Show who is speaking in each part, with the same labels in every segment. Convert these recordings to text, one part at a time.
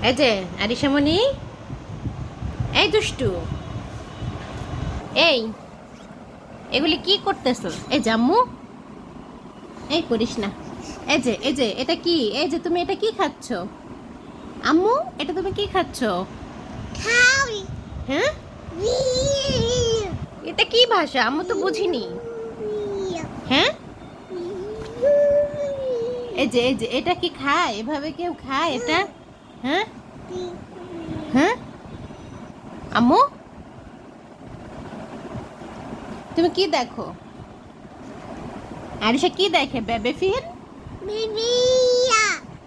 Speaker 1: এই যে আরিশামণি, এই দুষ্টু, এই এগুলি কি করতেছো? এই জাম্মু, এই করিস না। এই যে এটা কি? এই যে তুমি এটা কি খাচ্ছ? আম্মু, এটা তুমি কি খাচ্ছ? হ্যাঁ, এটা কি ভাষা? আম্মু তো বুঝিনি। হ্যাঁ, এই যে এটা কি খায়? এভাবে কেউ খায় এটা? হ্যাঁ, হ্যাঁ, আম্মু, তুমি কি দেখো? আরিশা কি দেখে? বেবে ফিল?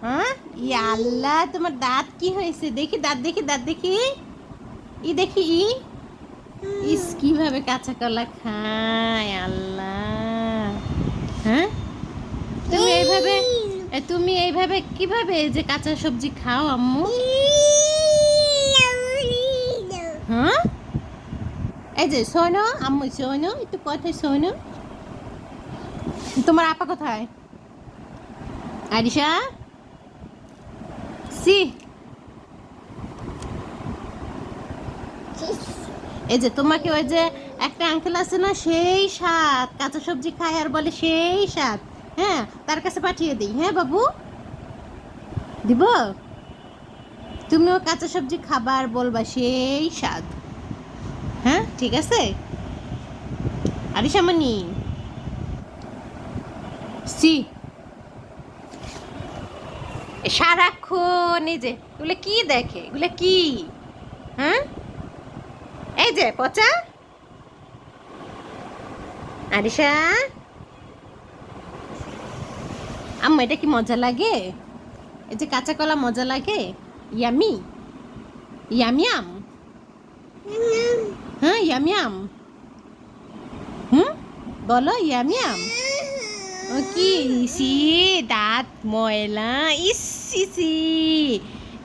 Speaker 1: হ্যাঁ, ইয়া আল্লাহ, তোমার দাঁত কি হয়েছে? দেখি দাঁত, দেখি দাঁত, দেখি ই, দেখি ই। ইস, কিভাবে কাঁচা কলা খায় আল্লাহ! হ্যাঁ, তুমি এইভাবে কিভাবে এই যে কাঁচা সবজি খাও আম্মু? হ্যাঁ, এই যে শোনো আম্মু, শোনো একটু কথা শোনো। তোমার আপা কোথায়? আরিশা, সি, এই যে তোমাকে ওই যে একটা আঙ্কেল আছে না, সেই স্বাদ, কাঁচা সবজি খায় আর বলে সেই স্বাদ। হ্যাঁ, তার কাছে পাঠিয়ে দিই। হ্যাঁ বাবু, দিব? তুমিও কাঁচা সবজি খাবার বলবা সেই স্বাদ। হ্যাঁ, ঠিক আছে। আরিশামণি, সি, সারাক্ষণ এই যে এগুলো কি দেখে? এগুলো কি? হ্যাঁ, এই যে পচা। আরিশা, আম্মা এটা কি মজা লাগে? এই যে কাঁচা কলা মজা লাগে? ইয়ামি, ইয়ামিয়াম। হ্যাঁ, ইয়ামিয়াম। হুম, বলো ইয়ামিয়াম। ও কি? সি, দাঁত ময়লা, ইস, সি।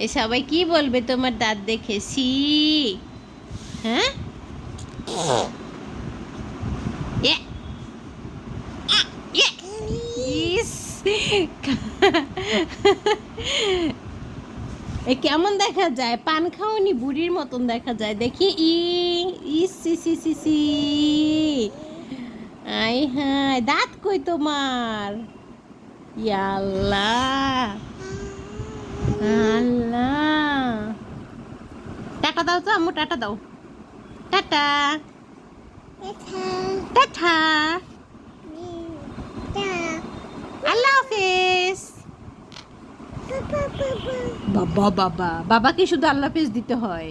Speaker 1: এ সবাই কি বলবে তোমার দাঁত দেখে? সি। হ্যাঁ, এ, এ, ইস। এ কেমন দেখা যায়? পান খাওনি বুড়ির মতন দেখা যায়। দেখি ই, ইস, সি সি সি সি। আই হায়, দাঁত কই তোমার? ইয়া আল্লাহ, আল্লাহ। টাটা দাও তো আম্মু, টাটা দাও। টাটা, টাটা, আল্লাহ হাফেজ। বাবা বাবা, বাবাকে শুধু আল্লাহ হাফেজ দিতে হয়?